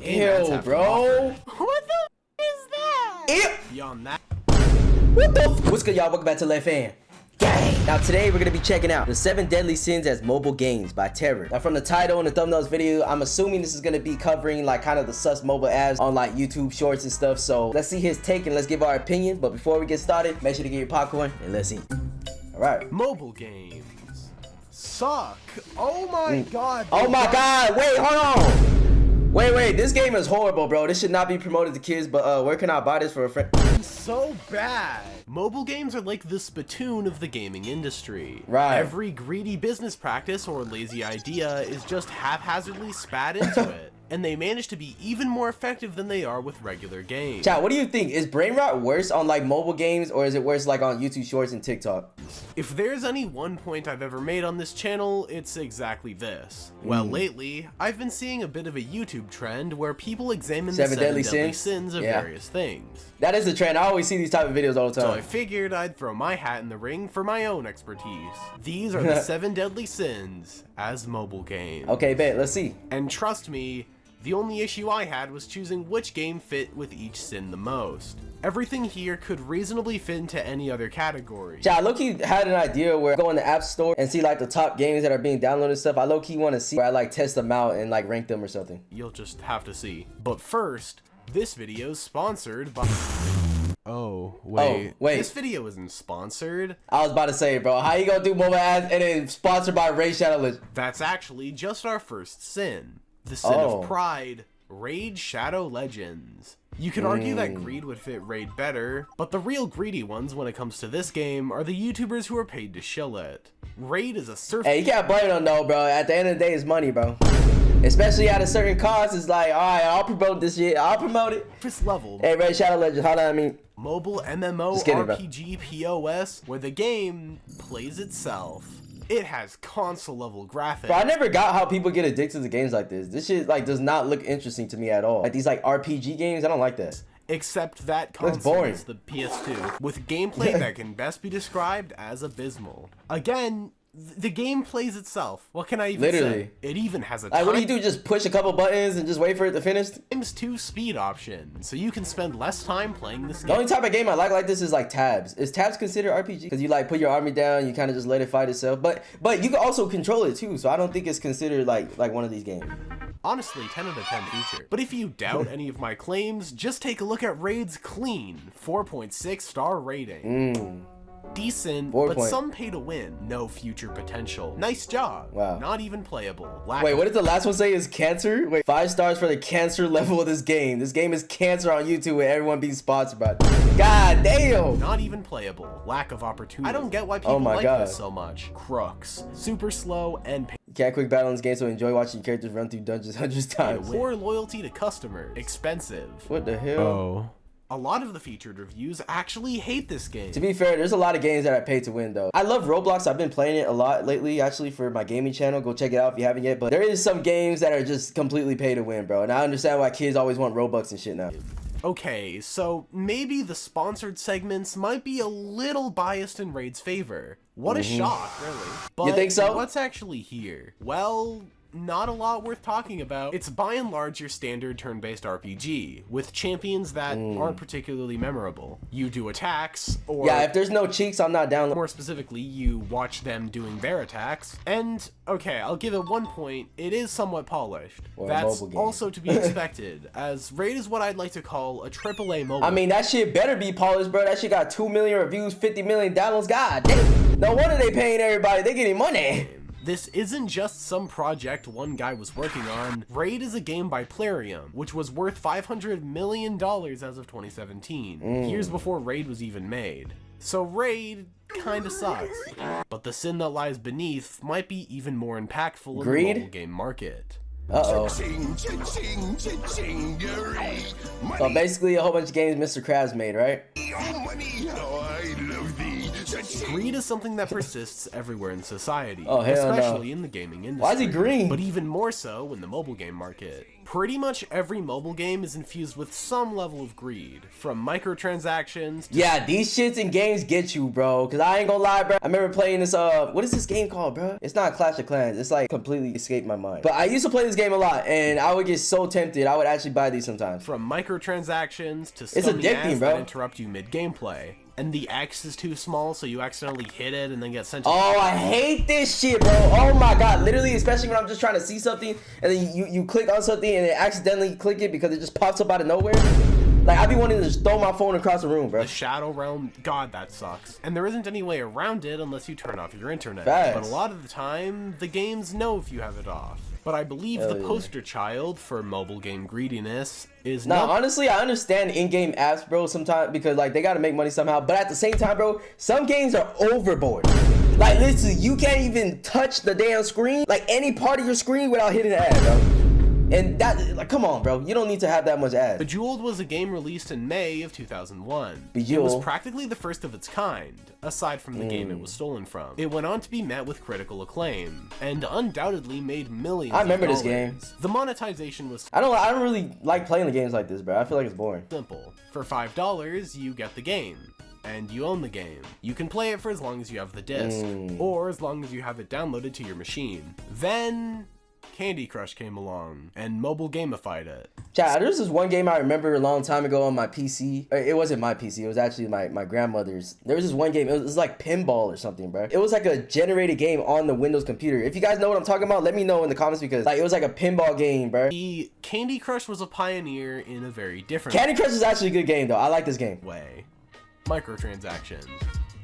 game ads have to offer. What the is that? Ew. Beyond that. What the what's good, y'all? Welcome back to Left Hand. Gang. Now today we're gonna be checking out the 7 Deadly Sins as Mobile Games by Terror. Now from the title and the thumbnails video, I'm assuming this is gonna be covering like kind of the sus mobile ads on like YouTube shorts and stuff. So let's see his take and let's give our opinion. But before we get started, make sure to get your popcorn and let's eat. All right. Mobile games suck. Oh my god. Oh my god. Wait, hold on. Wait, this game is horrible, bro. This should not be promoted to kids, but where can I buy this for a friend? So bad. Mobile games are like the spittoon of the gaming industry. Right. Every greedy business practice or lazy idea is just haphazardly spat into it. And they manage to be even more effective than they are with regular games. Chat, what do you think? Is brain rot worse on like mobile games or is it worse like on YouTube Shorts and TikTok? If there's any one point I've ever made on this channel, it's exactly this. Well, lately, I've been seeing a bit of a YouTube trend where people examine the 7 deadly sins of various things. That is the trend. I always see these type of videos all the time. So I figured I'd throw my hat in the ring for my own expertise. These are the 7 deadly sins as mobile games. Okay, bet. Let's see. And trust me, the only issue I had was choosing which game fit with each sin the most. Everything here could reasonably fit into any other category. Yeah, I low-key had an idea where I go in the app store and see like the top games that are being downloaded and stuff. I low-key want to see where I like test them out and like rank them or something. You'll just have to see. But first, this video is sponsored by... Oh, wait. This video isn't sponsored. I was about to say, bro, how you gonna do mobile ads and then sponsored by RICHLEV? That's actually just our first sin. The sin of pride, Raid Shadow Legends. You could argue that greed would fit Raid better, but the real greedy ones when it comes to this game are the YouTubers who are paid to shill it. Raid is a surf- Hey, you can't blame them though, bro. At the end of the day, it's money, bro. Especially at a certain cost, it's like, alright, I'll promote this shit. I'll promote it. First level. Hey, Raid Shadow Legends, how do I mean? Mobile MMO RPG POS, where the game plays itself. It has console level graphics. Bro, I never got how people get addicted to games like this. This shit like does not look interesting to me at all. Like these like RPG games, I don't like that. Except that console is the PS2, with gameplay that can best be described as abysmal. Again, the game plays itself. What can I even say? It even has a like, what do you do? Just push a couple buttons and just wait for it to finish? Times 2 speed option, so you can spend less time playing this game. The only type of game I like this is like tabs. Is tabs considered RPG? Because you like put your army down, you kind of just let it fight itself. But you can also control it too, so I don't think it's considered like one of these games. Honestly, 10 out of 10 feature. But if you doubt any of my claims, just take a look at Raid's clean 4.6 star rating. Decent, but some pay to win. No future potential. Nice job. Wow. Not even playable. Wait, what did the last one say is cancer? Wait, 5 stars for the cancer level of this game. This game is cancer on YouTube with everyone being sponsored by it. God damn. Not even playable. Lack of opportunity. I don't get why people like this so much. Crooks. Super slow and you can't quick battle in this game, so enjoy watching your characters run through dungeons hundreds of times. Poor loyalty to customers. Expensive. What the hell? Oh. A lot of the featured reviews actually hate this game. To be fair, there's a lot of games that I pay to win though. I love Roblox. I've been playing it a lot lately actually for my gaming channel. Go check it out if you haven't yet. But there is some games that are just completely pay to win, bro. And I understand why kids always want Robux and shit now. Okay, so maybe the sponsored segments might be a little biased in Raid's favor. What a shock, really. But you think so? What's actually here? Well, not a lot worth talking about. It's by and large your standard turn-based RPG, with champions that aren't particularly memorable. You do attacks, or... yeah, if there's no cheeks, I'm not down. More specifically, you watch them doing their attacks. And, okay, I'll give it 1 point. It is somewhat polished. That's also to be expected, as Raid is what I'd like to call a AAA mobile. I mean, that shit better be polished, bro. That shit got 2 million reviews, 50 million downloads. God damn. No wonder they paying everybody. They getting money. This isn't just some project one guy was working on. Raid is a game by Plarium, which was worth $500 million as of 2017, years before Raid was even made. So Raid kinda sucks. But the sin that lies beneath might be even more impactful in the mobile game market. Uh-oh. So basically a whole bunch of games Mr. Krabs made, right? Greed is something that persists everywhere in society, Oh, hell especially no. in the gaming industry. Why is he green? But even more so in the mobile game market. Pretty much every mobile game is infused with some level of greed, from microtransactions to Yeah, these shits in games get you, bro. Cause I ain't gonna lie, bro. I remember playing this, what is this game called, bro? It's not Clash of Clans. It's like completely escaped my mind. But I used to play this game a lot, and I would get so tempted. I would actually buy these sometimes. from microtransactions to It's scummy addicting, ads bro. that interrupt you mid-gameplay. And the X is too small, so you accidentally hit it and then get sent to Oh, I hate this shit, bro. Oh my god, literally, especially when I'm just trying to see something and then you click on something and then accidentally click it because it just pops up out of nowhere. Like, I be wanting to just throw my phone across the room, bro. the Shadow Realm. God, that sucks. And there isn't any way around it unless you turn off your internet. Facts. But a lot of the time, the games know if you have it off. But I believe the yeah. poster child for mobile game greediness is Nah, not honestly, I understand in-game apps, bro, sometimes because, like, they gotta make money somehow. But at the same time, bro, some games are overboard. Like, literally, you can't even touch the damn screen, like, any part of your screen without hitting the ad, bro. And that, like, come on, bro. You don't need to have that much ad. Bejeweled was a game released in May of 2001. It Bejeweled. was practically the first of its kind, aside from the game it was stolen from. It went on to be met with critical acclaim, and undoubtedly made millions I remember of this dollars. game. The monetization was I don't really like playing the games like this, bro. I feel like it's boring. simple. For $5, you get the game. And you own the game. You can play it for as long as you have the disc, or as long as you have it downloaded to your machine. Then Candy Crush came along and mobile gamified it. Chat, there's this one game I remember a long time ago on my PC. It wasn't my PC, it was actually my grandmother's. There was this one game, it was like pinball or something, bro. It was like a generated game on the Windows computer. If you guys know what I'm talking about, let me know in the comments because like it was like a pinball game, bro. The Candy Crush was a pioneer in a very different Candy Crush is actually a good game though. I like this game. way. Microtransactions.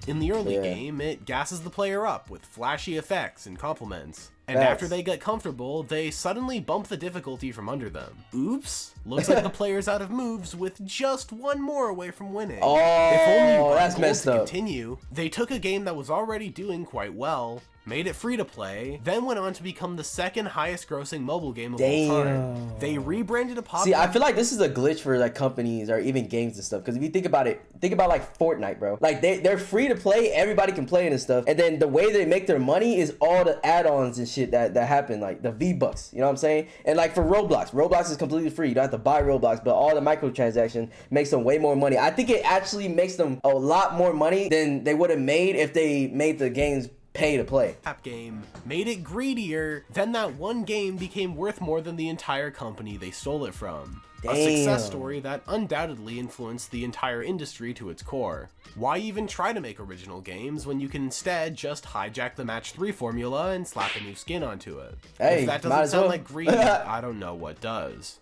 In the early game, it gasses the player up with flashy effects and compliments. And Facts. after they get comfortable, they suddenly bump the difficulty from under them. Oops. Looks like the player's out of moves with just one more away from winning. Oh, if only you bought that's gold messed to up. continue, they took a game that was already doing quite well, made it free to play, then went on to become the second highest grossing mobile game of all time. They rebranded a popular... See, I feel like this is a glitch for like companies or even games and stuff. Because if you think about it, think about like Fortnite, bro. Like they're free to play, everybody can play it and stuff. And then the way they make their money is all the add-ons and shit that happen, like the V-Bucks. You know what I'm saying? And like for Roblox is completely free. You don't have to buy Roblox, but all the microtransactions makes them way more money. I think it actually makes them a lot more money than they would have made if they made the games pay to play. App game made it greedier, then that one game became worth more than the entire company they stole it from. A success story that undoubtedly influenced the entire industry to its core. Why even try to make original games when you can instead just hijack the match 3 formula and slap a new skin onto it? Hey, if that might doesn't as sound well. like greed, I don't know what does.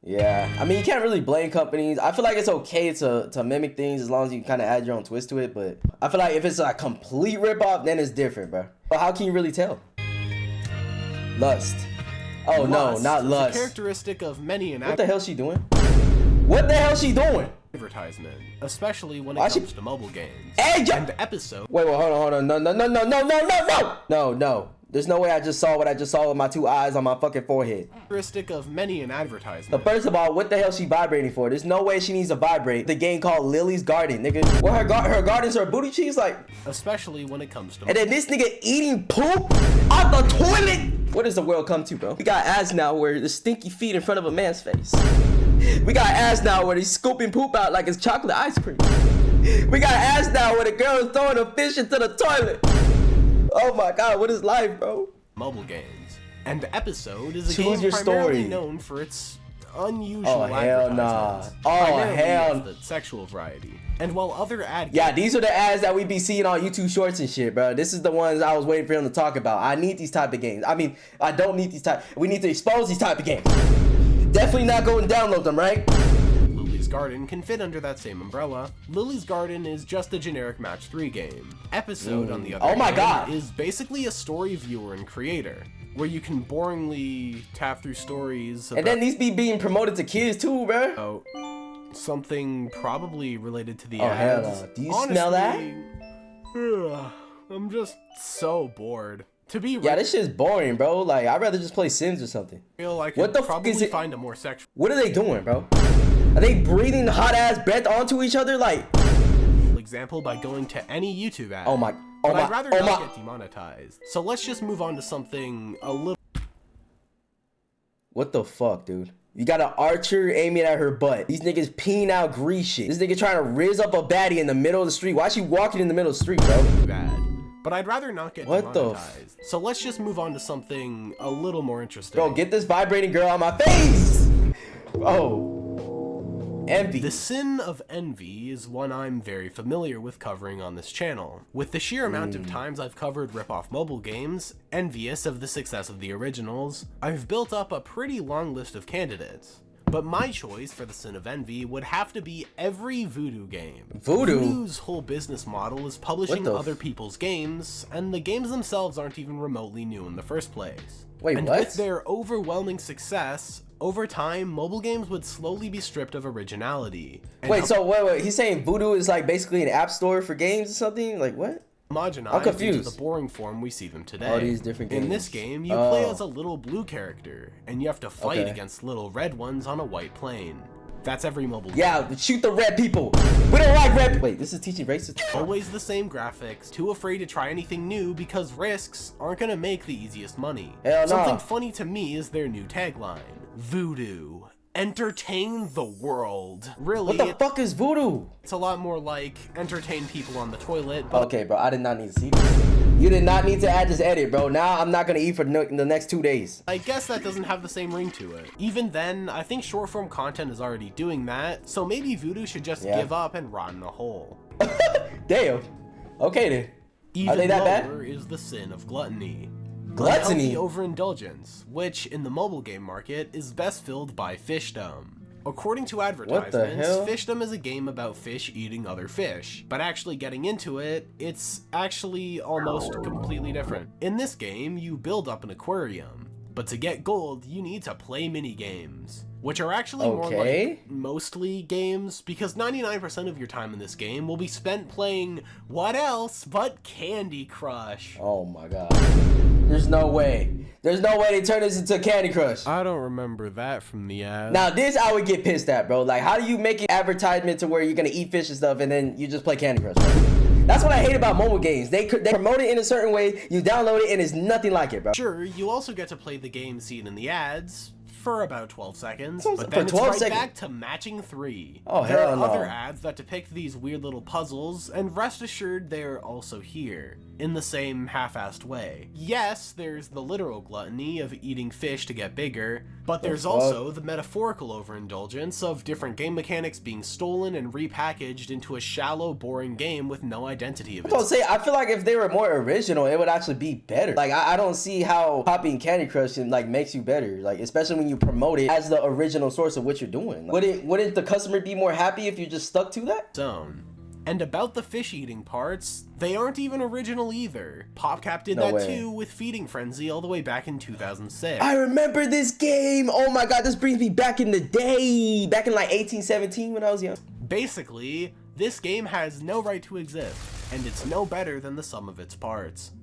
Yeah, I mean, you can't really blame companies. I feel like it's okay to mimic things as long as you kind of add your own twist to it, but I feel like if it's a complete ripoff, then it's different, bro. But how can you really tell? Lust. Oh, no, not is lust. a characteristic of many an What the hell she doing? What the hell she doing? advertisement, especially when it Why comes to mobile games. Hey, yo! And episode Wait, hold on. No. There's no way I just saw what I just saw with my 2 eyes on my fucking forehead. characteristic of many an So advertisement. first of all, what the hell she vibrating for? There's no way she needs to vibrate. The game called Lily's Garden, nigga. What her garden's her booty cheeks like? Especially when it comes to And then this nigga eating poop out the toilet. What does the world come to, bro? We got ads now where the stinky feet in front of a man's face. We got ads now where he's scooping poop out like it's chocolate ice cream. We got ads now where the girl is throwing a fish into the toilet. Oh my god, what is life, bro? mobile games. And episode is a Choose game your primarily story. known for its unusual Oh, hell nah. advertisements. Oh, Primarily hell. of the sexual variety. And while other ad Yeah, these are the ads that we be seeing on YouTube Shorts and shit, bro. This is the ones I was waiting for him to talk about. I need these type of games. I mean, I don't need these type. We need to expose these type of games. Definitely not go and download them, right? Lily's Garden can fit under that same umbrella. Lily's Garden is just a generic match 3 game. Episode, on the other Oh my hand, God. is basically a story viewer and creator, where you can boringly tap through stories about And then these be being promoted to kids too, bro. something probably related to the Oh, hell ads. no. Do you smell that? Ugh, I'm just so bored. To be Yeah, this shit's boring, bro. Like, I'd rather just play Sims or something. real, I could What the fuck probably is it- find a more sexual. What are they doing, bro? Are they breathing hot ass breath onto each other? Like, example by going to any YouTube ad. I'd rather not get demonetized. So let's just move on to something a little... What the fuck, dude? You got an archer aiming at her butt. These niggas peeing out grease shit. This nigga trying to riz up a baddie in the middle of the street. Why is she walking in the middle of the street, bro? bad. But I'd rather not get demonetized. So let's just move on to something a little more interesting. Bro, get this vibrating girl on my face! Oh. Envy. The sin of envy is one I'm very familiar with covering on this channel. With the sheer amount of times I've covered rip-off mobile games, envious of the success of the originals, I've built up a pretty long list of candidates. But my choice for the sin of envy would have to be every Voodoo game. Voodoo? Voodoo's whole business model is publishing other people's games, and the games themselves aren't even remotely new in the first place. Wait, and what? with their overwhelming success, over time, mobile games would slowly be stripped of originality. Wait, wait, he's saying Voodoo is like basically an app store for games or something? Like what? Homogenized into the boring form we see them today. All these different games. In this game, you play as a little blue character, and you have to fight against little red ones on a white plane. That's every mobile game. Yeah, shoot the red people. We don't like red. Wait, this is teaching racist. Always the same graphics, too afraid to try anything new because risks aren't gonna make the easiest money. Hell Something funny to me is their new tagline, Voodoo. Entertain the world. Really? What the fuck is Voodoo? It's a lot more like entertain people on the toilet. But okay, bro, I did not need to see this. You did not need to add this edit, bro. Now I'm not gonna eat for the next 2 days. I guess that doesn't have the same ring to it. Even then, I think short form content is already doing that, so maybe Voodoo should just give up and rot in a hole. Damn. Okay then. Even lower is the sin of gluttony. Gluttony? Overindulgence, which in the mobile game market is best filled by Fishdom. According to advertisements, Fishdom is a game about fish eating other fish, but actually getting into it, it's actually almost completely different. In this game, you build up an aquarium, but to get gold, you need to play mini-games, which are actually more like mostly games, because 99% of your time in this game will be spent playing what else but Candy Crush. Oh my god. There's no way. There's no way they turn this into Candy Crush. I don't remember that from the ad. Now this I would get pissed at, bro. Like, how do you make an advertisement to where you're gonna eat fish and stuff and then you just play Candy Crush, bro? That's what I hate about mobile games. They promote it in a certain way, you download it, and it's nothing like it, bro. Sure, you also get to play the game seen in the ads for about 12 seconds, but but then it's right back to matching 3. Oh, there hell are no. other ads that depict these weird little puzzles, and rest assured they're also here, in the same half-assed way. Yes, there's the literal gluttony of eating fish to get bigger, but there's also the metaphorical overindulgence of different game mechanics being stolen and repackaged into a shallow, boring game with no identity of its own. I feel like if they were more original, it would actually be better. Like, I don't see how copying Candy Crush like makes you better. Like, especially when you promote it as the original source of what you're doing. Like, wouldn't the customer be more happy if you just stuck to that? And about the fish eating parts, they aren't even original either. PopCap did that too with Feeding Frenzy all the way back in 2006. I remember this game! Oh my god, this brings me back in the day! Back in like 1817 when I was young. Basically, this game has no right to exist, and it's no better than the sum of its parts.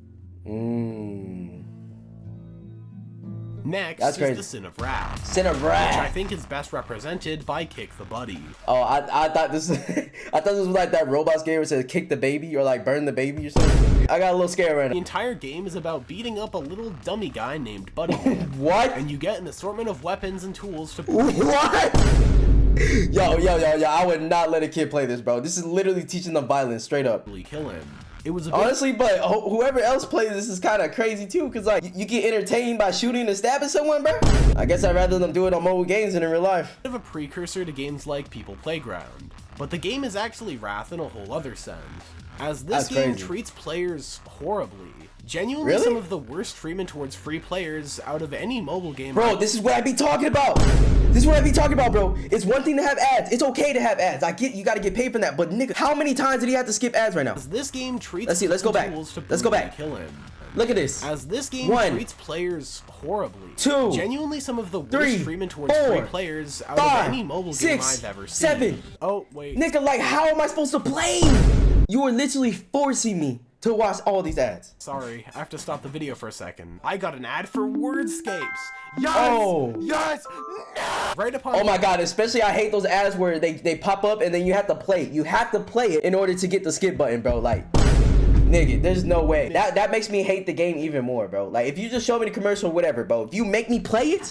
Next is the sin of wrath. Sin of wrath. Which I think is best represented by Kick the Buddy. Oh, I thought this was like that Roblox game where it says kick the baby or like burn the baby or something. I got a little scared right now. The entire game is about beating up a little dummy guy named Buddy. What? And you get an assortment of weapons and tools to... What? Yo, I would not let a kid play this, bro. This is literally teaching them violence, straight up. Kill him. It was honestly, but whoever else plays this is kind of crazy too, because like you get entertained by shooting and stabbing someone, bro. I guess I'd rather them do it on mobile games than in real life. Of a precursor to games like People Playground, but the game is actually wrath in a whole other sense, as this game treats players horribly. Genuinely some of the worst treatment towards free players out of any mobile game. Bro, this is what I be talking about. This is what I be talking about, bro. It's one thing to have ads. It's okay to have ads. I get you gotta get paid for that, but nigga, how many times did he have to skip ads right now? As this game treats let's go back. Let's go back. Kill him. Look at this. As this game treats players horribly. 2, genuinely some of the worst treatment towards 4, free players out of any mobile game I've ever seen. 7. Oh, wait. Nigga, like, how am I supposed to play? You are literally forcing me to watch all these ads? Sorry, I have to stop the video for a second. I got an ad for Wordscapes. Yes! Oh. Yes! No! Right upon Oh my god, especially I hate those ads where they pop up and then you have to play it. You have to play it in order to get the skip button, bro. Like, nigga, there's no way. That makes me hate the game even more, bro. Like, if you just show me the commercial or whatever, bro, if you make me play it,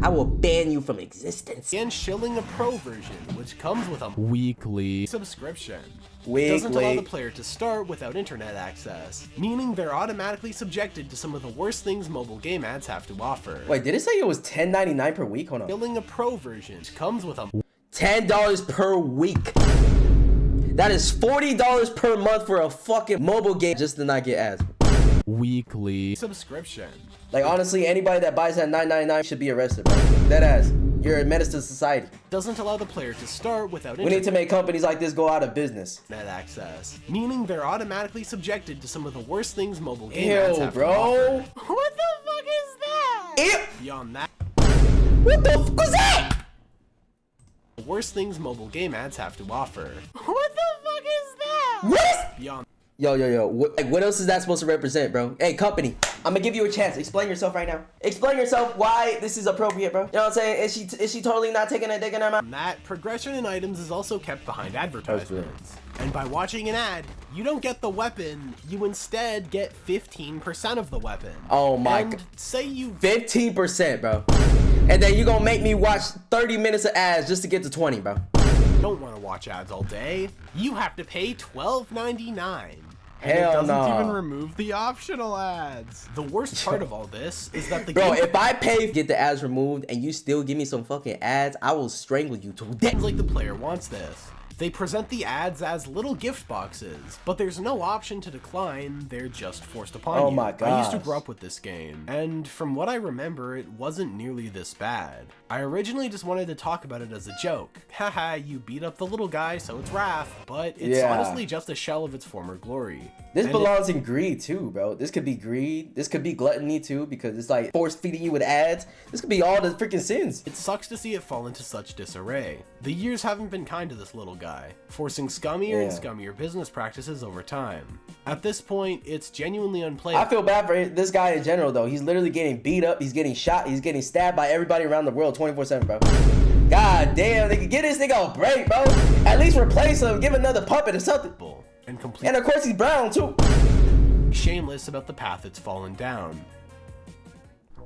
I will ban you from existence. and shilling a pro version, which comes with a weekly subscription. Weekly. It doesn't allow the player to start without internet access, meaning they're automatically subjected to some of the worst things mobile game ads have to offer. Wait, did it say it was $10.99 per week? Hold on. Shilling a pro version, which comes with a $10 per week. That is $40 per month for a fucking mobile game just to not get ads. weekly subscription. Like, honestly, anybody that buys that $9.99 should be arrested, bro. That ass. You're a menace to society. Doesn't allow the player to start without We need to make companies like this go out of business. internet access, meaning they're automatically subjected to some of the worst things mobile game ads Ew, have to bro. offer. What the fuck is that? Ew. Beyond that, What the fuck was that? the worst things mobile game ads have to offer. What the fuck is that? What? Beyond Yo. What else is that supposed to represent, bro? Hey, company, I'm gonna give you a chance. Explain yourself right now. Explain yourself why this is appropriate, bro. You know what I'm saying? Is she totally not taking a dick in her mouth? that, progression in items is also kept behind advertisements. And by watching an ad, you don't get the weapon, you instead get 15% of the weapon. Oh my and god. say you 15%, bro. And then you gonna make me watch 30 minutes of ads just to get to 20, bro. don't want to watch ads all day, you have to pay $12.99. And Hell it doesn't no. even remove the optional ads. The worst part of all this is that the Bro, game if I pay to get the ads removed and you still give me some fucking ads, I will strangle you to death. seems like the player wants this. They present the ads as little gift boxes, but there's no option to decline, they're just forced upon you. Oh my I used to gosh. grow up with this game, and from what I remember, it wasn't nearly this bad. I originally just wanted to talk about it as a joke. Haha, you beat up the little guy, so it's wrath, but it's Yeah. honestly just a shell of its former glory. This And belongs in greed too, bro. This could be greed. This could be gluttony too, because it's like force feeding you with ads. This could be all the freaking sins. It sucks to see it fall into such disarray. The years haven't been kind to this little guy, forcing scummier and Yeah. scummier business practices over time. At this point, it's genuinely unplayable. I feel bad for this guy in general, though. He's literally getting beat up. He's getting shot. He's getting stabbed by everybody around the world 24/7, bro. God damn, they could get this nigga a break, bro. At least replace him. Give another puppet or something. And And completely of course, he's brown too. shameless about the path it's fallen down.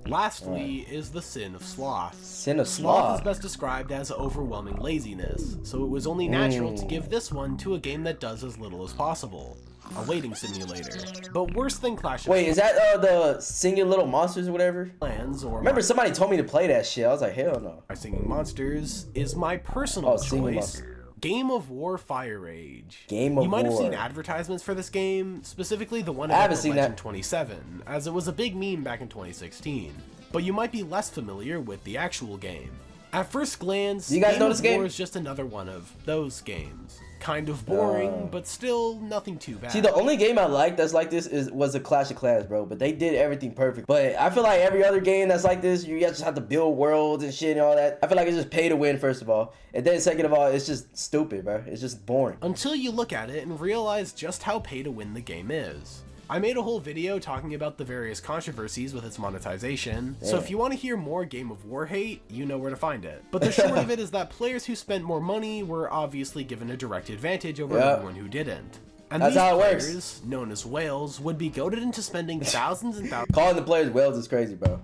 Lastly is the sin of sloth. Sin of Sloth is sloth. best described as overwhelming laziness, so it was only natural to give this one to a game that does as little as possible. A waiting simulator. But worse than Clash of Wait, is that the singing little monsters or whatever? Clans or Remember, somebody told me to play that shit. I was like, hell no. My Singing Monsters is my personal Oh, Singing choice. Monsters. Game of War Fire Rage. Game of You might have War. seen advertisements for this game, specifically the one I haven't about seen Legend that. 27, as it was a big meme back in 2016. But you might be less familiar with the actual game. At first glance, You guys know of this game? War is just another one of those games. Kind of boring, but still nothing too bad. See, the only game I like that's like this was a Clash of Clans, bro. But they did everything perfect. But I feel like every other game that's like this, you just have to build worlds and shit and all that. I feel like it's just pay to win, first of all. And then second of all, it's just stupid, bro. It's just boring. Until you look at it and realize just how pay to win the game is. I made a whole video talking about the various controversies with its monetization, so if you want to hear more Game of War hate, you know where to find it. But the short of it is that players who spent more money were obviously given a direct advantage over Yep. everyone who didn't. And That's these how it works. players, known as whales, would be goaded into spending thousands and thousands Calling the players whales is crazy, bro.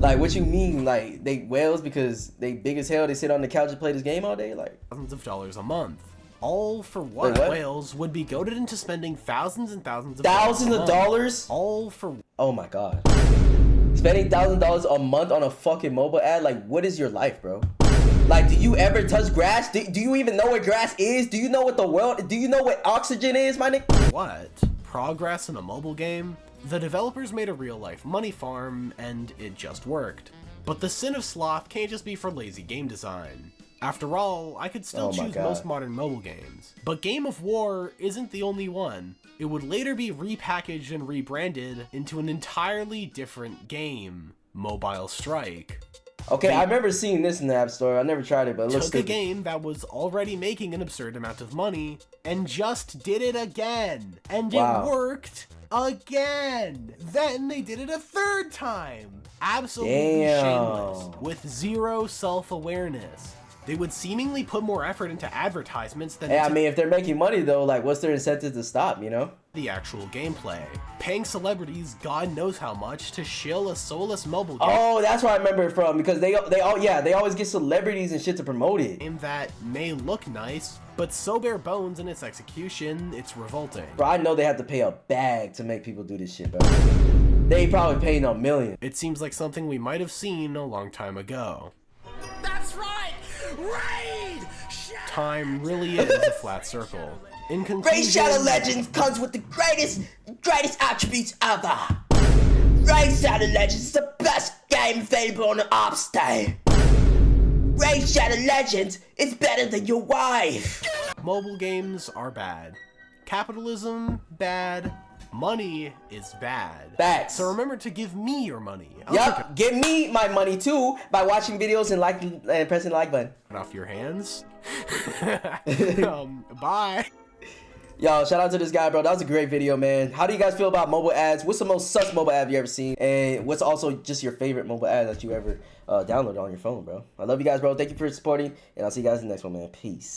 Like, what you mean? Like, they whales because they big as hell, they sit on the couch and play this game all day? Like, of dollars a month. All for what? Wait, what? Whales would be goaded into spending thousands and thousands of thousands a of month. dollars? All for Oh my god. Spending $1,000 a month on a fucking mobile ad? Like, what is your life, bro? Like, do you ever touch grass? Do you even know what grass is? Do you know what the world, do you know what oxygen is, my nigga? what? Progress in a mobile game? The developers made a real-life money farm, and it just worked. But the sin of sloth can't just be for lazy game design. After all, I could still Oh my choose God. most modern mobile games. But Game of War isn't the only one. It would later be repackaged and rebranded into an entirely different game, Mobile Strike. Okay, I remember seeing this in the App Store. I never tried it, but it looks took a stupid. game that was already making an absurd amount of money and just did it again. And Wow. it worked again. Then they did it a third time. Absolutely Damn. shameless, with zero self-awareness. They would seemingly put more effort into advertisements than Hey, I into mean, if they're making money though, like, what's their incentive to stop? You know? the actual gameplay. Paying celebrities God knows how much to shill a soulless mobile game. Oh, that's where I remember it from, because they always get celebrities and shit to promote it. Game that may look nice, but so bare bones in its execution, it's revolting. Bro, I know they have to pay a bag to make people do this shit, bro. They probably paying a million. It seems like something we might have seen a long time ago. That's right! Raid! Time really is a flat circle. In Raid conclusion, Shadow Legends comes with the greatest attributes ever. Raid Shadow Legends is the best game available on the App Store. Raid Shadow Legends is better than your wife. mobile games are bad. Capitalism, bad. Money is bad. Facts. So remember to give me your money. I'll Yup, give me my money too by watching videos and pressing the like button. take it off your hands. Bye. Yo, shout out to this guy, bro. That was a great video, man. How do you guys feel about mobile ads? What's the most sus mobile ad you ever seen? And what's also just your favorite mobile ad that you ever downloaded on your phone, bro? I love you guys, bro. Thank you for supporting, and I'll see you guys in the next one, man. Peace.